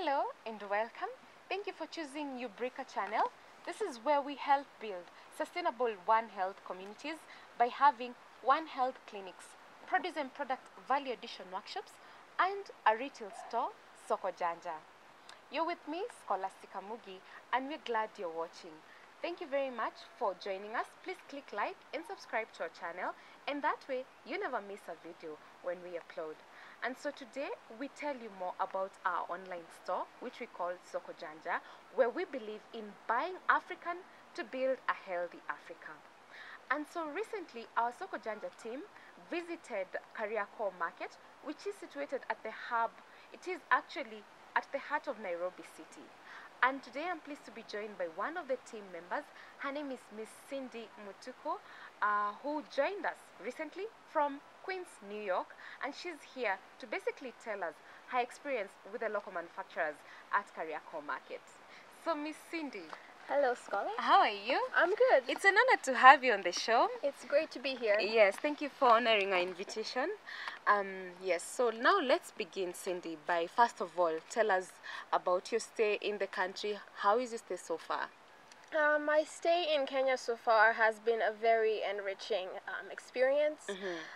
Hello and welcome. Thank you for choosing Ubrica channel. This is where we help build sustainable One Health communities by having One Health clinics, produce and product value addition workshops, and a retail store, Soko Janja. You're with me, Scholastica Mugi, and we're glad you're watching. Thank you very much for joining us. Please click like and subscribe to our channel, and that way you never miss a video when we upload. And so today we tell you more about our online store, which we call Soko Janja, where we believe in buying African to build a healthy Africa. And so recently our Soko Janja team visited Kariakor Market, which is situated at the hub. It is actually at the heart of Nairobi City. And today I'm pleased to be joined by one of the team members. Her name is Miss Cindy Mutuku, who joined us recently from Queens, New York, and she's here to basically tell us her experience with the local manufacturers at Kariakor Market. So Miss Cindy. Hello, Scholar. How are you? I'm good. It's an honor to have you on the show. It's great to be here. Yes, thank you for honoring our invitation. Yes, so now let's begin, Cindy, by first of all, tell us about your stay in the country. How is your stay so far? My stay in Kenya so far has been a very enriching experience.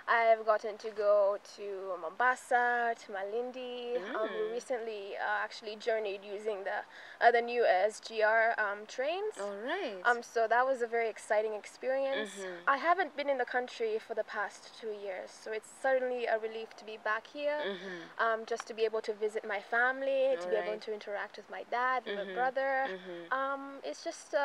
I've gotten to go to Mombasa, to Malindi. We recently actually journeyed using the new SGR trains. All right. So that was a very exciting experience. I haven't been in the country for the past 2 years, so it's certainly a relief to be back here. Just to be able to visit my family, to be able to interact with my dad, my brother. It's just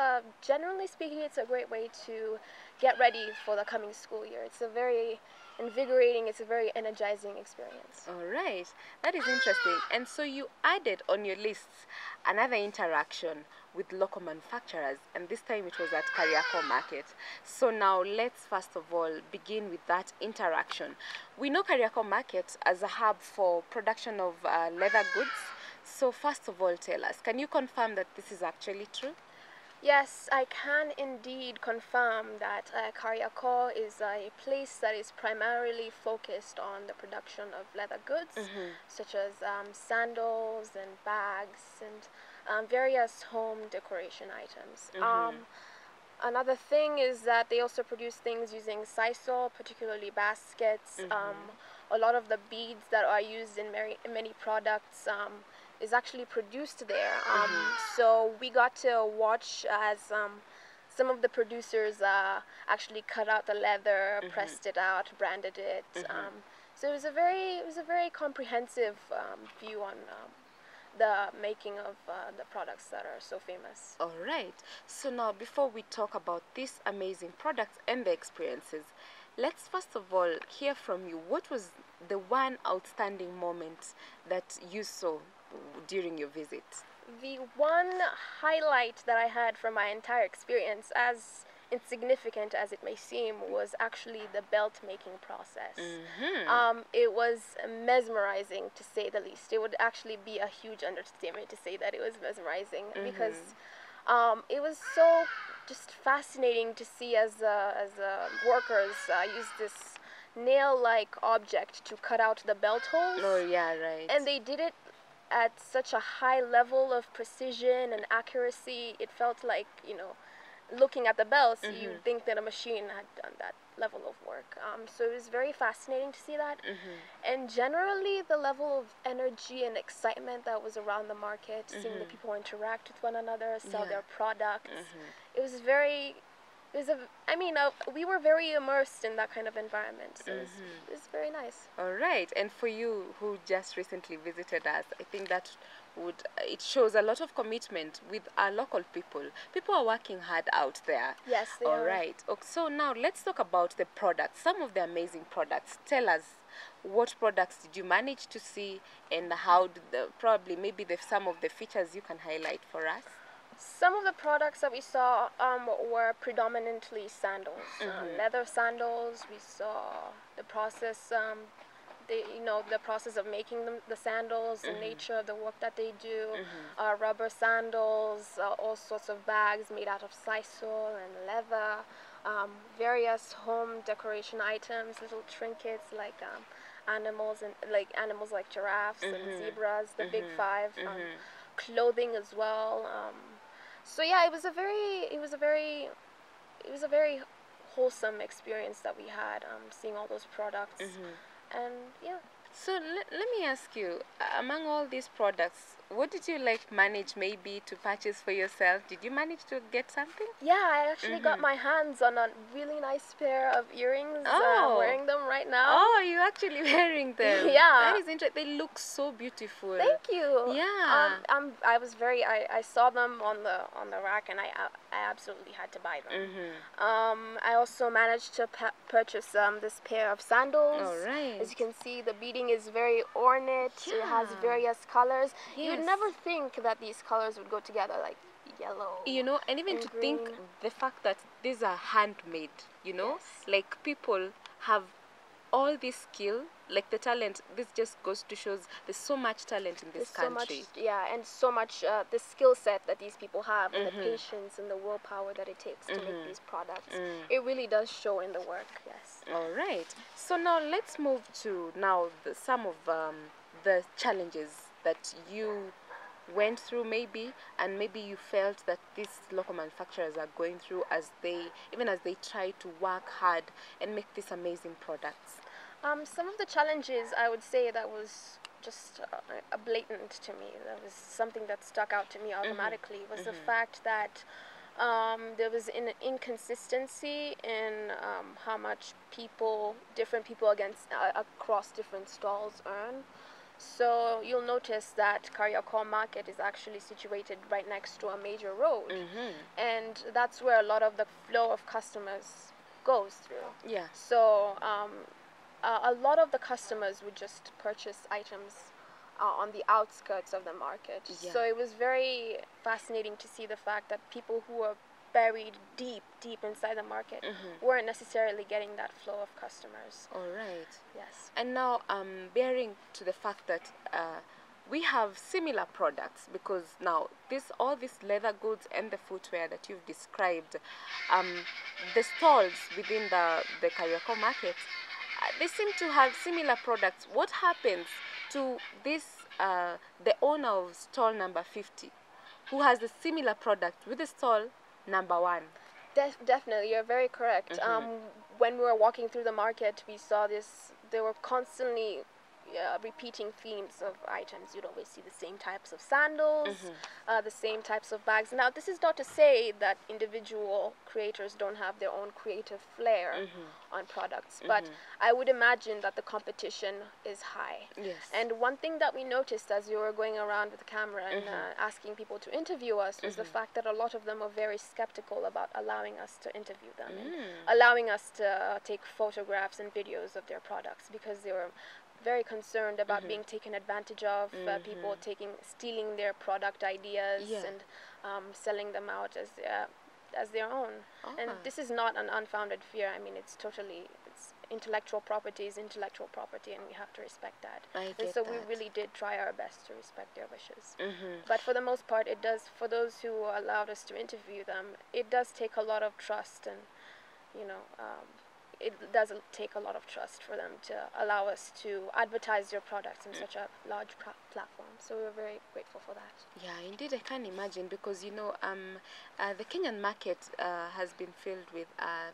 generally speaking, it's a great way to get ready for the coming school year. It's a very invigorating, it's a very energizing experience. All right, that is interesting. And so you added on your lists another interaction with local manufacturers, and this time it was at Kariakor Market. So now let's first of all begin with that interaction. We know Kariakor Market as a hub for production of leather goods. So first of all, tell us, can you confirm that this is actually true? Yes, I can indeed confirm that Kariakor is a place that is primarily focused on the production of leather goods, such as sandals and bags and various home decoration items. Another thing is that they also produce things using sisal, particularly baskets. A lot of the beads that are used in many products is actually produced there. So we got to watch as some of the producers actually cut out the leather, pressed it out, branded it. So it was a very comprehensive view on the making of the products that are so famous. All right. So now before we talk about these amazing products and the experiences, let's first of all hear from you. What was the one outstanding moment that you saw during your visit? The one highlight that I had from my entire experience, as insignificant as it may seem, was actually the belt making process. It was mesmerizing, to say the least. It would actually be a huge understatement to say that it was mesmerizing, because it was so just fascinating to see as workers use this nail-like object to cut out the belt holes. Oh yeah, right. And they did it at such a high level of precision and accuracy. It felt like, looking at the belts, you'd think that a machine had done that level of work. So it was very fascinating to see that. And generally, the level of energy and excitement that was around the market, seeing the people interact with one another, sell their products. It was we were very immersed in that kind of environment. So it was very nice. All right. And for you who just recently visited us, I think that it shows a lot of commitment with our local people. People are working hard out there. Yes, they are. All right. Okay, so now let's talk about the products, some of the amazing products. Tell us, what products did you manage to see, and how did some of the features you can highlight for us? Some of the products that we saw were predominantly sandals, leather sandals. We saw the process, the process of making the sandals, the nature of the work that they do, rubber sandals, all sorts of bags made out of sisal and leather, various home decoration items, little trinkets like animals like giraffes and zebras, the big five. clothing as well. So yeah, it was a very wholesome experience that we had, seeing all those products. And yeah. So let me ask you, among all these products, what did you like manage maybe to purchase for yourself? Did you manage to get something? Yeah, I actually got my hands on a really nice pair of earrings. I'm wearing them right now. Oh, you're actually wearing them. Yeah. That is interesting. They look so beautiful. Thank you. Yeah. I saw them on the rack, and I absolutely had to buy them. I also managed to purchase this pair of sandals. All right. As you can see, the beading is very ornate. It has various colors. Yes. You would never think that these colors would go together, like yellow. You know, and even to green. think the fact that these are handmade, you know, like people have all this skill, like the talent. This just goes to shows there's so much talent in this country. So much, and so much the skill set that these people have, and the patience and the willpower that it takes to make these products. It really does show in the work. Yes. All right. So now let's move to some of the challenges that you went through, maybe, and maybe you felt that these local manufacturers are going through as they try to work hard and make these amazing products. Some of the challenges, I would say, that was just a blatant to me. That was something that stuck out to me automatically. Was the fact that there was an inconsistency in how much different people across different stalls earn. So you'll notice that Kariakor Market is actually situated right next to a major road, and that's where a lot of the flow of customers goes through. Yeah. So a lot of the customers would just purchase items on the outskirts of the market. Yeah. So it was very fascinating to see the fact that people who were buried deep inside the market weren't necessarily getting that flow of customers. All right. Yes. And now, bearing to the fact that we have similar products, because now all these leather goods and the footwear that you've described, the stalls within the Kariakor market, they seem to have similar products. What happens to this the owner of stall number 50, who has a similar product with the stall number 1? Definitely, you're very correct. When we were walking through the market, we saw there were constantly repeating themes of items. You'd always see the same types of sandals, the same types of bags. Now, this is not to say that individual creators don't have their own creative flair on products, but I would imagine that the competition is high. Yes. And one thing that we noticed as we were going around with the camera and asking people to interview us was the fact that a lot of them are very skeptical about allowing us to interview them and allowing us to take photographs and videos of their products, because they were very concerned about being taken advantage of, people stealing their product ideas and selling them out as their own. And this is not an unfounded fear. I mean, it's intellectual property is intellectual property, and we have to respect that. And so we really did try our best to respect their wishes. But for the most part, it does, for those who allowed us to interview them, it does take a lot of trust, and it doesn't take a lot of trust for them to allow us to advertise their products in such a large platform. So we're very grateful for that. Yeah, indeed, I can imagine, because the Kenyan market has been filled with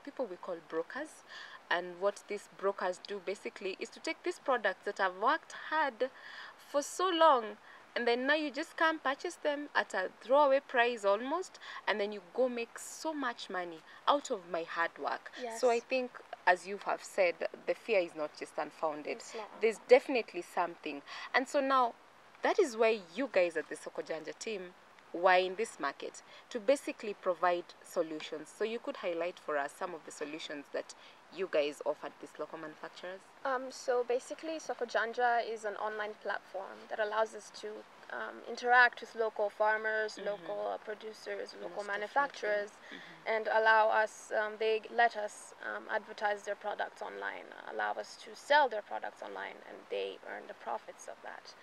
people we call brokers, and what these brokers do basically is to take these products that have worked hard for so long, and then now you just can't purchase them at a throwaway price almost, and then you go make so much money out of my hard work. Yes. So I think, as you have said, the fear is not just unfounded. It's not. There's definitely something. And so now, that is why you guys at the Soko Janja team were in this market, to basically provide solutions. So you could highlight for us some of the solutions that you guys offered these local manufacturers. So basically, Soko Janja is an online platform that allows us to interact with local farmers, local producers, local manufacturers, and allow us, they let us advertise their products online, allow us to sell their products online, and they earn the profits of that.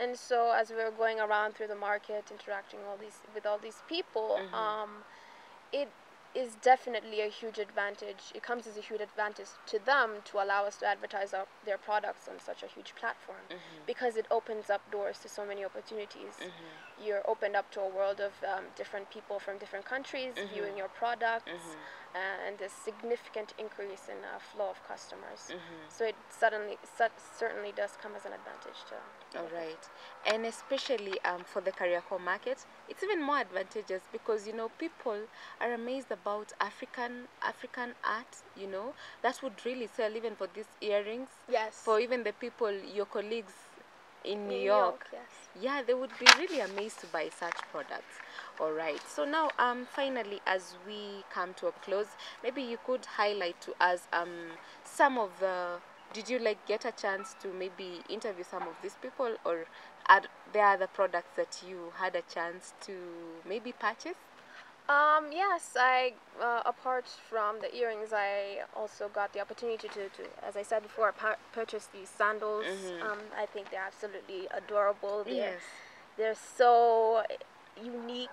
And so as we were going around through the market, interacting with all these people, is definitely a huge advantage. It comes as a huge advantage to them to allow us to advertise their products on such a huge platform, because it opens up doors to so many opportunities. You're opened up to a world of different people from different countries viewing your products, and a significant increase in flow of customers. So it certainly does come as an advantage to. All right, and especially for the Kariako market, it's even more advantageous because people are amazed about African art. That would really sell even for these earrings. Yes. For even the people, your colleagues in New York, yes. Yeah, they would be really amazed to buy such products. All right. So now, finally, as we come to a close, maybe you could highlight to us some of the. Did you get a chance to maybe interview some of these people, or are there other products that you had a chance to maybe purchase? Yes, apart from the earrings, I also got the opportunity to as I said before, purchase these sandals. I think they're absolutely adorable. They're so unique.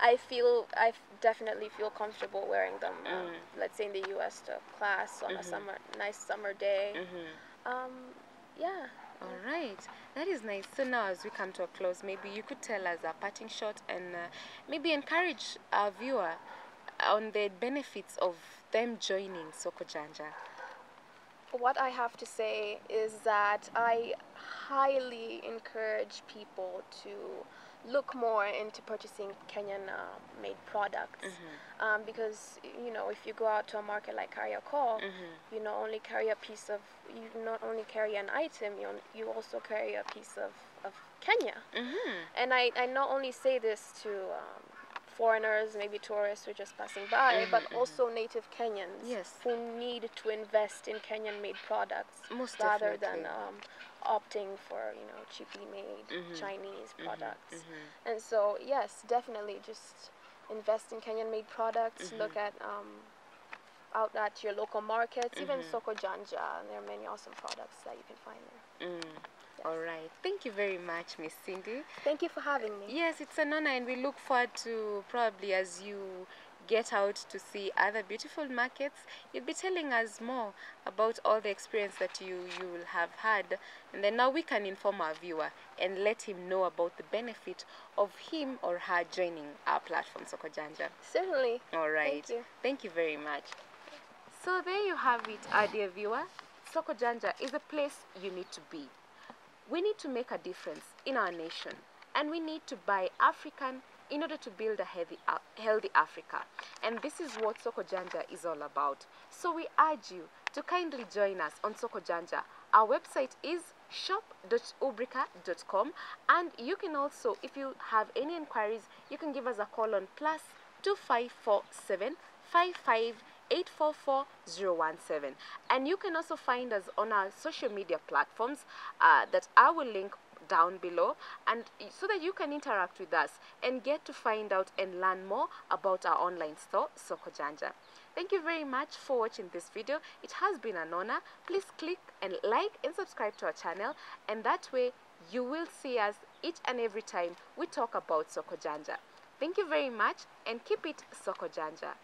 I definitely feel comfortable wearing them. Let's say in the U.S. to class on a nice summer day. Yeah. All right, that is nice. So now, as we come to a close, maybe you could tell us a parting shot and maybe encourage our viewer on the benefits of them joining Soko Janja. What I have to say is that I highly encourage people to look more into purchasing Kenyan-made products, because if you go out to a market like Kariako, you not only carry an item, you also carry a piece of Kenya. And I not only say this to foreigners, maybe tourists who are just passing by, but also native Kenyans who need to invest in Kenyan-made products rather than opting for cheaply made Chinese products. And so yes, definitely just invest in Kenyan-made products. Look at out at your local markets, even Soko Janja. There are many awesome products that you can find there. Yes. All right. Thank you very much, Miss Cindy. Thank you for having me. Yes, it's an honor, and we look forward to probably as you get out to see other beautiful markets, you'll be telling us more about all the experience that you will have had, and then now we can inform our viewer and let him know about the benefit of him or her joining our platform, Soko Janja. Certainly. All right. Thank you. Thank you very much. So there you have it, our dear viewer. Soko Janja is a place you need to be. We need to make a difference in our nation, and we need to buy African in order to build a healthy Africa. And this is what Soko Janja is all about. So we urge you to kindly join us on Soko Janja. Our website is shop.ubrica.com, and you can also, if you have any inquiries, you can give us a call on +2547 55844 and you can also find us on our social media platforms that I will link down below, and so that you can interact with us and get to find out and learn more about our online store, Soko Janja. Thank you very much for watching this video. It has been an honor. Please click and like and subscribe to our channel, and that way you will see us each and every time we talk about Soko Janja. Thank you very much, and keep it Soko Janja.